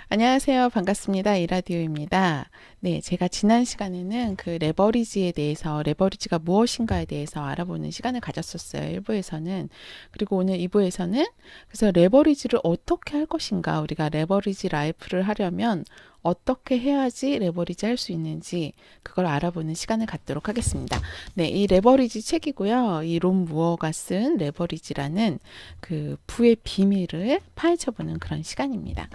안녕하세요. 반갑습니다. 이라디오입니다. 네, 제가 지난 시간에는 그 레버리지에 대해서, 레버리지가 무엇인가에 대해서 알아보는 시간을 가졌었어요. 1부에서는. 그리고 오늘 2부에서는 그래서 레버리지를 어떻게 할 것인가, 우리가 레버리지 라이프를 하려면 어떻게 해야지 레버리지 할 수 있는지 그걸 알아보는 시간을 갖도록 하겠습니다. 네, 이 레버리지 책이고요. 이 론 무어가 쓴 레버리지라는 그 부의 비밀을 파헤쳐보는 그런 시간입니다.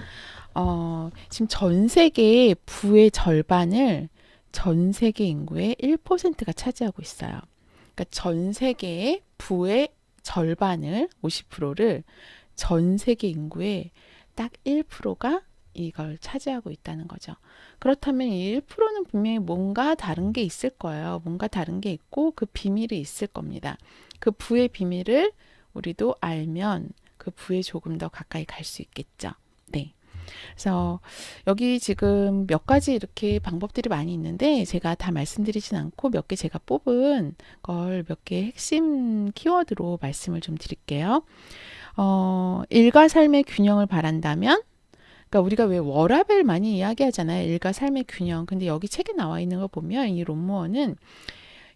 지금 전 세계의 부의 절반을 전 세계 인구의 1%가 차지하고 있어요. 그러니까 전 세계의 부의 절반을 50%를 전 세계 인구의 딱 1%가 이걸 차지하고 있다는 거죠. 그렇다면 이 1%는 분명히 뭔가 다른 게 있을 거예요. 뭔가 다른 게 있고 그 비밀이 있을 겁니다. 그 부의 비밀을 우리도 알면 그 부에 조금 더 가까이 갈 수 있겠죠. 네. 그래서 여기 지금 몇 가지 이렇게 방법들이 많이 있는데 제가 다 말씀드리진 않고 몇 개 제가 뽑은 걸 몇 개 핵심 키워드로 말씀을 좀 드릴게요. 일과 삶의 균형을 바란다면, 그러니까 우리가 왜 워라밸 많이 이야기하잖아요. 일과 삶의 균형. 근데 여기 책에 나와 있는 거 보면 이 론무어는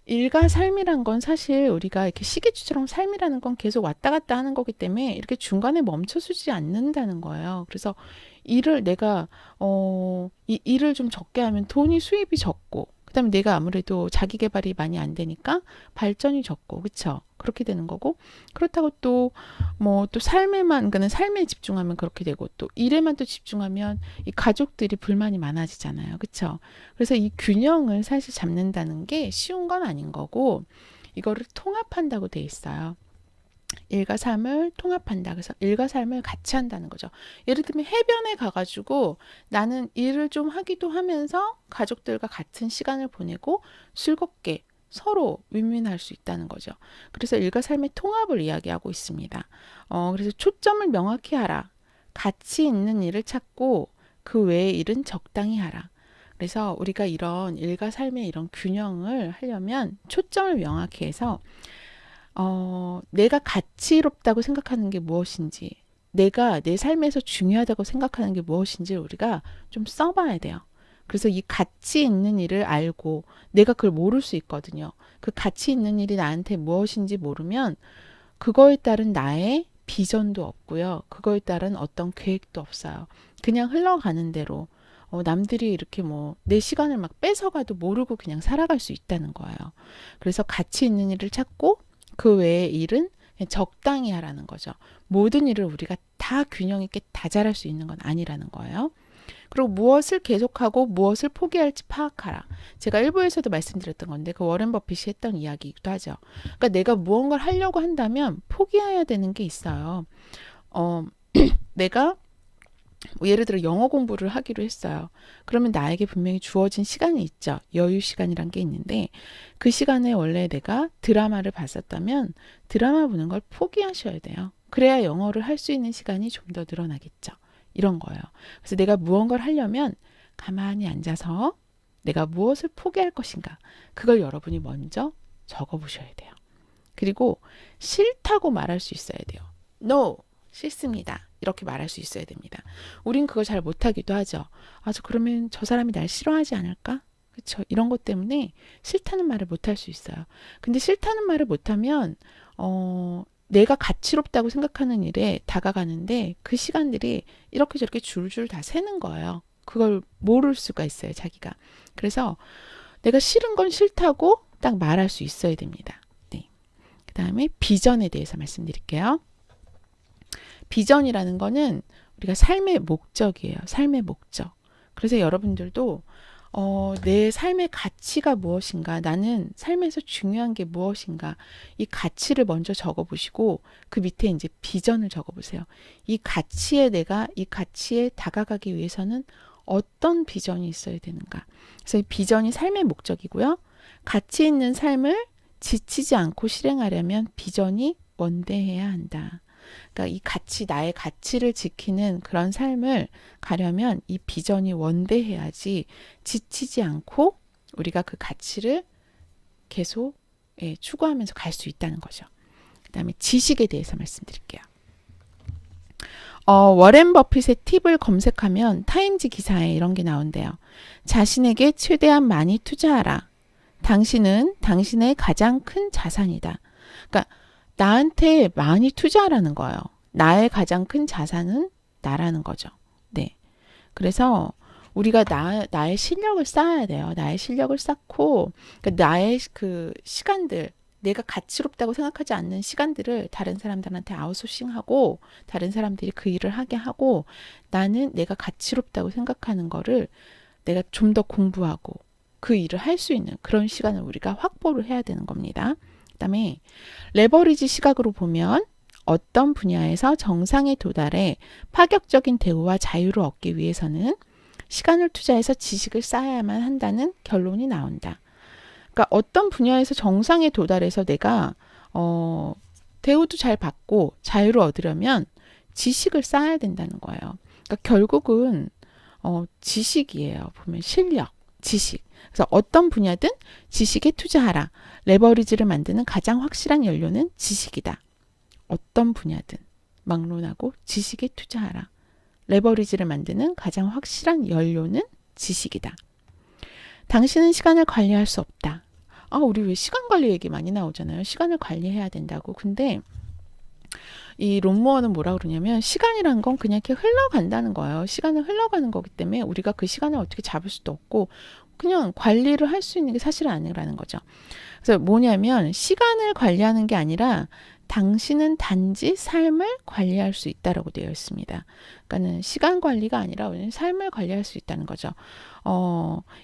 일과 삶이란 건 사실 우리가 이렇게 시계추처럼 삶이라는 건 계속 왔다 갔다 하는 거기 때문에 이렇게 중간에 멈춰서지 않는다는 거예요. 그래서 일을 내가 이 일을 좀 적게 하면 돈이 수입이 적고 그다음에 내가 아무래도 자기 개발이 많이 안 되니까 발전이 적고 그쵸? 그렇게 되는 거고 그렇다고 또 뭐 또 삶에만 그러니까 삶에 집중하면 그렇게 되고 또 일에만 또 집중하면 이 가족들이 불만이 많아지잖아요. 그쵸? 그래서 이 균형을 사실 잡는다는 게 쉬운 건 아닌 거고 이거를 통합한다고 돼 있어요. 일과 삶을 통합한다. 그래서 일과 삶을 같이 한다는 거죠. 예를 들면 해변에 가가지고 나는 일을 좀 하기도 하면서 가족들과 같은 시간을 보내고 즐겁게 서로 윈윈할 수 있다는 거죠. 그래서 일과 삶의 통합을 이야기하고 있습니다. 그래서 초점을 명확히 하라. 가치 있는 일을 찾고 그 외의 일은 적당히 하라. 그래서 우리가 이런 일과 삶의 이런 균형을 하려면 초점을 명확히 해서 내가 가치롭다고 생각하는 게 무엇인지, 내가 내 삶에서 중요하다고 생각하는 게 무엇인지 우리가 좀 써봐야 돼요. 그래서 이 가치 있는 일을 알고 내가 그걸 모를 수 있거든요. 그 가치 있는 일이 나한테 무엇인지 모르면 그거에 따른 나의 비전도 없고요. 그거에 따른 어떤 계획도 없어요. 그냥 흘러가는 대로 남들이 이렇게 뭐 내 시간을 막 뺏어가도 모르고 그냥 살아갈 수 있다는 거예요. 그래서 가치 있는 일을 찾고 그 외의 일은 적당히 하라는 거죠. 모든 일을 우리가 다 균형 있게 다 잘할 수 있는 건 아니라는 거예요. 그리고 무엇을 계속하고 무엇을 포기할지 파악하라. 제가 일부에서도 말씀드렸던 건데 그 워렌 버핏이 했던 이야기이기도 하죠. 그러니까 내가 무언가를 하려고 한다면 포기해야 되는 게 있어요. 어, 내가 뭐 예를 들어 영어 공부를 하기로 했어요. 그러면 나에게 분명히 주어진 시간이 있죠. 여유 시간이란 게 있는데 그 시간에 원래 내가 드라마를 봤었다면 드라마 보는 걸 포기하셔야 돼요. 그래야 영어를 할 수 있는 시간이 좀 더 늘어나겠죠. 이런 거예요. 그래서 내가 무언가를 하려면 가만히 앉아서 내가 무엇을 포기할 것인가. 그걸 여러분이 먼저 적어 보셔야 돼요. 그리고 싫다고 말할 수 있어야 돼요. No, 싫습니다. 이렇게 말할 수 있어야 됩니다. 우린 그걸 잘 못하기도 하죠. 그러면 저 사람이 날 싫어하지 않을까? 그렇죠. 이런 것 때문에 싫다는 말을 못할 수 있어요. 근데 싫다는 말을 못하면 내가 가치롭다고 생각하는 일에 다가가는데 그 시간들이 이렇게 저렇게 줄줄 다 새는 거예요. 그걸 모를 수가 있어요, 자기가. 그래서 내가 싫은 건 싫다고 딱 말할 수 있어야 됩니다. 네. 그 다음에 비전에 대해서 말씀드릴게요. 비전이라는 거는 우리가 삶의 목적이에요. 삶의 목적. 그래서 여러분들도 내 삶의 가치가 무엇인가, 나는 삶에서 중요한 게 무엇인가, 이 가치를 먼저 적어보시고 그 밑에 이제 비전을 적어보세요. 이 가치에 내가 이 가치에 다가가기 위해서는 어떤 비전이 있어야 되는가. 그래서 이 비전이 삶의 목적이고요. 가치 있는 삶을 지치지 않고 실행하려면 비전이 원대해야 한다. 그러니까 이 가치, 나의 가치를 지키는 그런 삶을 가려면 이 비전이 원대해야지 지치지 않고 우리가 그 가치를 계속 추구하면서 갈 수 있다는 거죠. 그 다음에 지식에 대해서 말씀드릴게요. 워렌 버핏의 팁을 검색하면 타임지 기사에 이런 게 나온대요. 자신에게 최대한 많이 투자하라. 당신은 당신의 가장 큰 자산이다. 그러니까 나한테 많이 투자하라는 거예요. 나의 가장 큰 자산은 나라는 거죠. 네. 그래서 우리가 나의 실력을 쌓아야 돼요. 나의 실력을 쌓고, 그러니까 나의 그 시간들, 내가 가치롭다고 생각하지 않는 시간들을 다른 사람들한테 아웃소싱하고, 다른 사람들이 그 일을 하게 하고, 나는 내가 가치롭다고 생각하는 거를 내가 좀 더 공부하고, 그 일을 할 수 있는 그런 시간을 우리가 확보를 해야 되는 겁니다. 그다음에 레버리지 시각으로 보면 어떤 분야에서 정상에 도달해 파격적인 대우와 자유를 얻기 위해서는 시간을 투자해서 지식을 쌓아야만 한다는 결론이 나온다. 그러니까 어떤 분야에서 정상에 도달해서 내가 대우도 잘 받고 자유를 얻으려면 지식을 쌓아야 된다는 거예요. 그러니까 결국은 지식이에요. 보면 실력, 지식. 그래서 어떤 분야든 지식에 투자하라. 레버리지를 만드는 가장 확실한 연료는 지식이다. 어떤 분야든 막론하고 지식에 투자하라. 레버리지를 만드는 가장 확실한 연료는 지식이다. 당신은 시간을 관리할 수 없다. 우리 왜 시간 관리 얘기 많이 나오잖아요. 시간을 관리해야 된다고. 근데 이 롬무어는 뭐라 그러냐면 시간이란 건 그냥 이렇게 흘러간다는 거예요. 시간은 흘러가는 거기 때문에 우리가 그 시간을 어떻게 잡을 수도 없고 그냥 관리를 할 수 있는 게 사실은 아니라는 거죠. 그래서 뭐냐면 시간을 관리하는 게 아니라 당신은 단지 삶을 관리할 수 있다라고 되어 있습니다. 그러니까는 시간 관리가 아니라 우리는 삶을 관리할 수 있다는 거죠.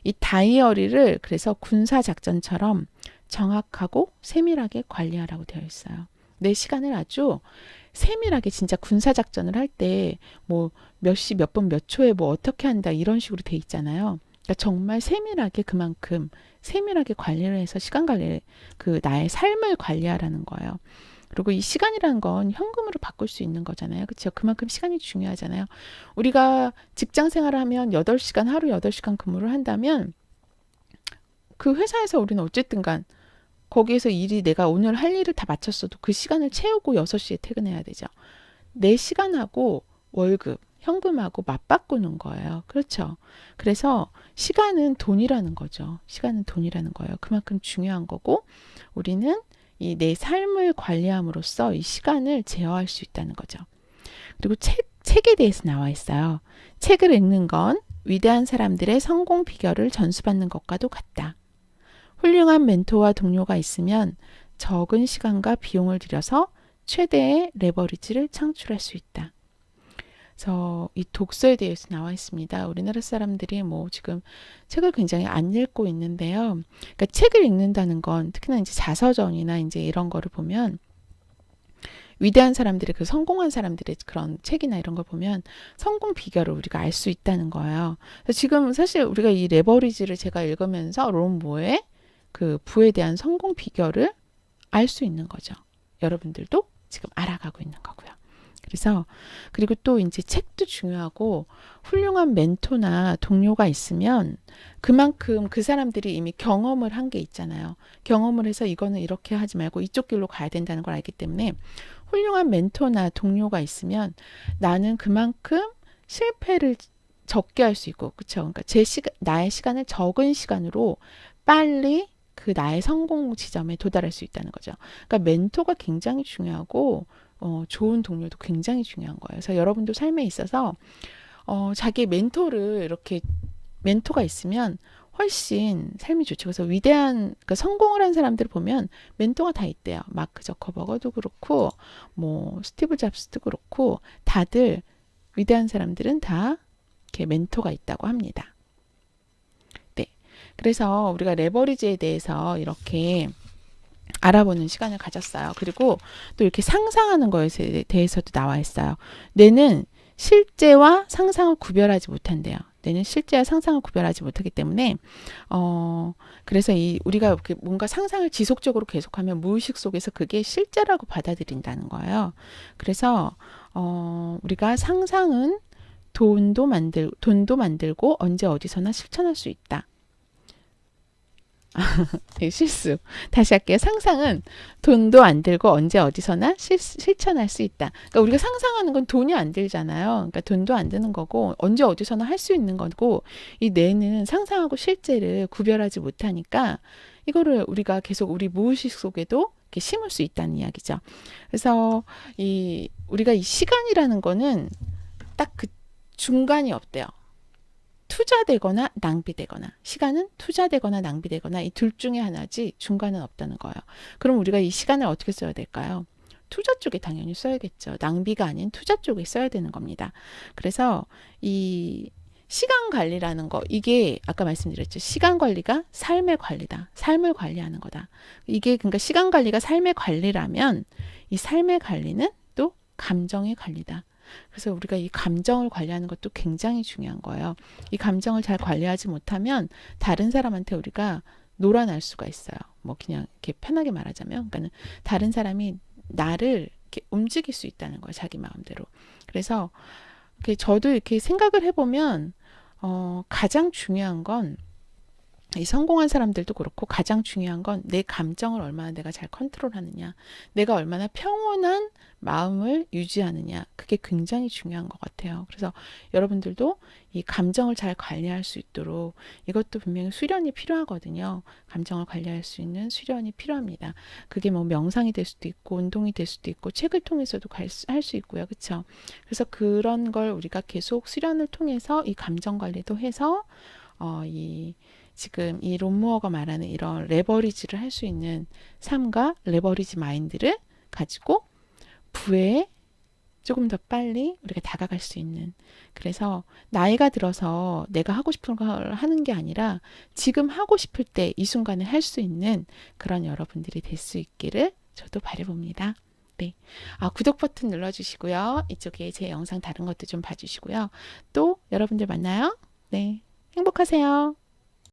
이 다이어리를 그래서 군사 작전처럼 정확하고 세밀하게 관리하라고 되어 있어요. 내 시간을 아주 세밀하게 진짜 군사 작전을 할 때 뭐 몇 시 몇 분 몇 초에 뭐 어떻게 한다 이런 식으로 돼 있잖아요. 그러니까 정말 세밀하게 그만큼 세밀하게 관리를 해서 시간 관리 그 나의 삶을 관리하라는 거예요. 그리고 이 시간이라는 건 현금으로 바꿀 수 있는 거잖아요. 그렇죠? 그만큼 시간이 중요하잖아요. 우리가 직장 생활을 하면 8시간 하루 8시간 근무를 한다면 그 회사에서 우리는 어쨌든 간 거기에서 일이 내가 오늘 할 일을 다 마쳤어도 그 시간을 채우고 6시에 퇴근해야 되죠. 내 시간하고 월급, 현금하고 맞바꾸는 거예요. 그렇죠? 그래서 시간은 돈이라는 거죠. 시간은 돈이라는 거예요. 그만큼 중요한 거고 우리는 이 내 삶을 관리함으로써 이 시간을 제어할 수 있다는 거죠. 그리고 책에 대해서 나와 있어요. 책을 읽는 건 위대한 사람들의 성공 비결을 전수받는 것과도 같다. 훌륭한 멘토와 동료가 있으면 적은 시간과 비용을 들여서 최대의 레버리지를 창출할 수 있다. 그래서 이 독서에 대해서 나와 있습니다. 우리나라 사람들이 뭐 지금 책을 굉장히 안 읽고 있는데요. 그러니까 책을 읽는다는 건 특히나 이제 자서전이나 이제 이런 거를 보면 위대한 사람들의 그 성공한 사람들의 그런 책이나 이런 걸 보면 성공 비결을 우리가 알 수 있다는 거예요. 그래서 지금 사실 우리가 이 레버리지를 제가 읽으면서 롬모의 그 부에 대한 성공 비결을 알 수 있는 거죠. 여러분들도 지금 알아가고 있는 거고요. 그래서 그리고 또 이제 책도 중요하고 훌륭한 멘토나 동료가 있으면 그만큼 그 사람들이 이미 경험을 한 게 있잖아요. 경험을 해서 이거는 이렇게 하지 말고 이쪽 길로 가야 된다는 걸 알기 때문에 훌륭한 멘토나 동료가 있으면 나는 그만큼 실패를 적게 할 수 있고 그렇죠. 그러니까 나의 시간을 적은 시간으로 빨리 그 나의 성공 지점에 도달할 수 있다는 거죠. 그러니까 멘토가 굉장히 중요하고 좋은 동료도 굉장히 중요한 거예요. 그래서 여러분도 삶에 있어서 자기 멘토를 이렇게 멘토가 있으면 훨씬 삶이 좋죠. 그래서 위대한 그러니까 성공을 한 사람들을 보면 멘토가 다 있대요. 마크 저커버거도 그렇고 뭐 스티브 잡스도 그렇고 다들 위대한 사람들은 다 이렇게 멘토가 있다고 합니다. 네. 그래서 우리가 레버리지에 대해서 이렇게 알아보는 시간을 가졌어요. 그리고 또 이렇게 상상하는 거에 대해서도 나와 있어요. 뇌는 실제와 상상을 구별하지 못한대요. 뇌는 실제와 상상을 구별하지 못하기 때문에 그래서 우리가 이렇게 뭔가 상상을 지속적으로 계속하면 무의식 속에서 그게 실제라고 받아들인다는 거예요. 그래서 우리가 상상은 돈도 만들고 언제 어디서나 실천할 수 있다. 네, 실수. 다시 할게요. 상상은 돈도 안 들고 언제 어디서나 실천할 수 있다. 그러니까 우리가 상상하는 건 돈이 안 들잖아요. 그러니까 돈도 안 드는 거고 언제 어디서나 할 수 있는 거고 이 뇌는 상상하고 실제를 구별하지 못하니까 이거를 우리가 계속 우리 무의식 속에도 이렇게 심을 수 있다는 이야기죠. 그래서 이 우리가 이 시간이라는 거는 딱 그 중간이 없대요. 투자되거나 낭비되거나 시간은 투자되거나 낭비되거나 이 둘 중에 하나지 중간은 없다는 거예요. 그럼 우리가 이 시간을 어떻게 써야 될까요? 투자 쪽에 당연히 써야겠죠. 낭비가 아닌 투자 쪽에 써야 되는 겁니다. 그래서 이 시간 관리라는 거 이게 아까 말씀드렸죠. 시간 관리가 삶의 관리다. 삶을 관리하는 거다. 이게 그러니까 시간 관리가 삶의 관리라면 이 삶의 관리는 또 감정의 관리다. 그래서 우리가 이 감정을 관리하는 것도 굉장히 중요한 거예요. 이 감정을 잘 관리하지 못하면 다른 사람한테 우리가 놀아날 수가 있어요. 뭐 그냥 이렇게 편하게 말하자면, 그러니까는 다른 사람이 나를 이렇게 움직일 수 있다는 거예요. 자기 마음대로. 그래서 저도 이렇게 생각을 해보면 가장 중요한 건 이 성공한 사람들도 그렇고 가장 중요한 건 내 감정을 얼마나 내가 잘 컨트롤하느냐, 내가 얼마나 평온한 마음을 유지하느냐, 그게 굉장히 중요한 것 같아요. 그래서 여러분들도 이 감정을 잘 관리할 수 있도록 이것도 분명히 수련이 필요하거든요. 감정을 관리할 수 있는 수련이 필요합니다. 그게 뭐 명상이 될 수도 있고 운동이 될 수도 있고 책을 통해서도 할 수 있고요. 그렇죠? 그래서 그런 걸 우리가 계속 수련을 통해서 이 감정 관리도 해서 이 지금 이 론무어가 말하는 이런 레버리지를 할 수 있는 삶과 레버리지 마인드를 가지고 부에 조금 더 빨리 우리가 다가갈 수 있는, 그래서 나이가 들어서 내가 하고 싶은 걸 하는 게 아니라 지금 하고 싶을 때 이 순간에 할 수 있는 그런 여러분들이 될 수 있기를 저도 바라봅니다. 네. 구독 버튼 눌러주시고요. 이쪽에 제 영상 다른 것도 좀 봐주시고요. 또 여러분들 만나요. 네. 행복하세요.